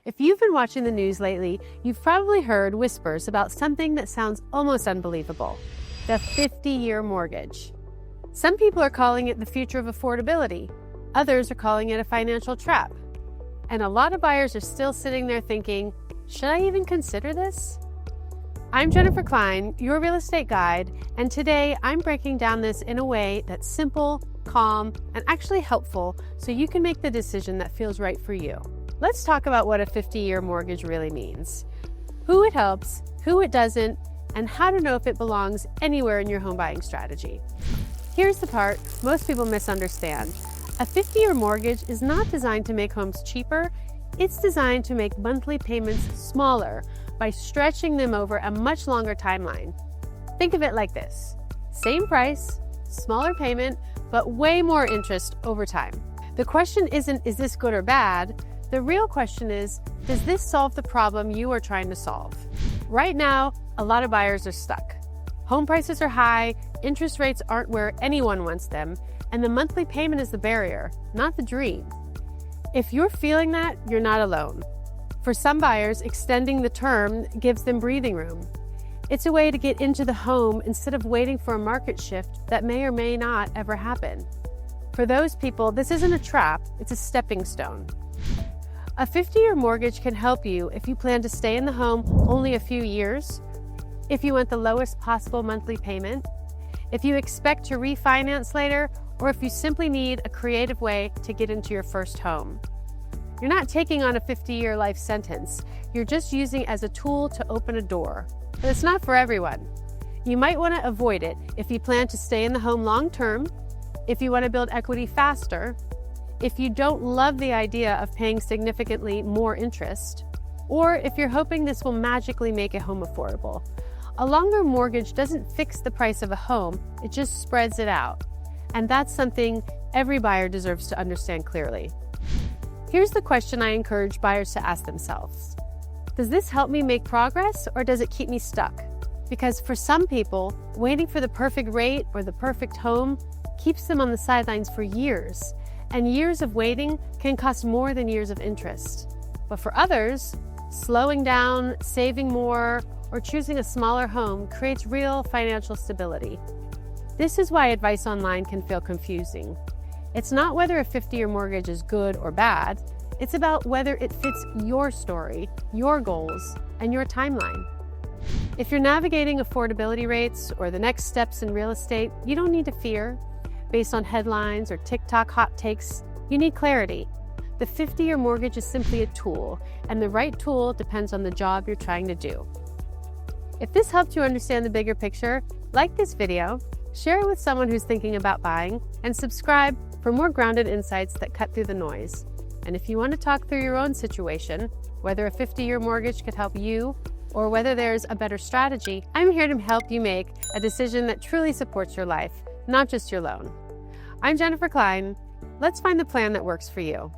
If you've been watching the news lately, you've probably heard whispers about something that sounds almost unbelievable: the 50-year mortgage. Some people are calling it the future of affordability. Others are calling it a financial trap. And a lot of buyers are still sitting there thinking, should I even consider this? I'm Jennifer Klein, your real estate guide, and today I'm breaking down this in a way that's simple, calm, and actually helpful so you can make the decision that feels right for you. Let's talk about what a 50-year mortgage really means, who it helps, who it doesn't, and how to know if it belongs anywhere in your home buying strategy. Here's the part most people misunderstand. A 50-year mortgage is not designed to make homes cheaper. It's designed to make monthly payments smaller by stretching them over a much longer timeline. Think of it like this: same price, smaller payment, but way more interest over time. The question isn't, is this good or bad? The real question is, does this solve the problem you are trying to solve? Right now, a lot of buyers are stuck. Home prices are high, interest rates aren't where anyone wants them, and the monthly payment is the barrier, not the dream. If you're feeling that, you're not alone. For some buyers, extending the term gives them breathing room. It's a way to get into the home instead of waiting for a market shift that may or may not ever happen. For those people, this isn't a trap, it's a stepping stone. A 50-year mortgage can help you if you plan to stay in the home only a few years, if you want the lowest possible monthly payment, if you expect to refinance later, or if you simply need a creative way to get into your first home. You're not taking on a 50-year life sentence. You're just using it as a tool to open a door. But it's not for everyone. You might want to avoid it if you plan to stay in the home long term, if you want to build equity faster, if you don't love the idea of paying significantly more interest, or if you're hoping this will magically make a home affordable. A longer mortgage doesn't fix the price of a home, it just spreads it out. And that's something every buyer deserves to understand clearly. Here's the question I encourage buyers to ask themselves: does this help me make progress, or does it keep me stuck? Because for some people, waiting for the perfect rate or the perfect home keeps them on the sidelines for years, and years of waiting can cost more than years of interest. But for others, slowing down, saving more, or choosing a smaller home creates real financial stability. This is why advice online can feel confusing. It's not whether a 50-year mortgage is good or bad, it's about whether it fits your story, your goals, and your timeline. If you're navigating affordability rates or the next steps in real estate, you don't need to fear based on headlines or TikTok hot takes. You need clarity. The 50-year mortgage is simply a tool, and the right tool depends on the job you're trying to do. If this helped you understand the bigger picture, like this video, share it with someone who's thinking about buying, and subscribe for more grounded insights that cut through the noise. And if you want to talk through your own situation, whether a 50-year mortgage could help you or whether there's a better strategy, I'm here to help you make a decision that truly supports your life, not just your loan. I'm Jennifer Klein. Let's find the plan that works for you.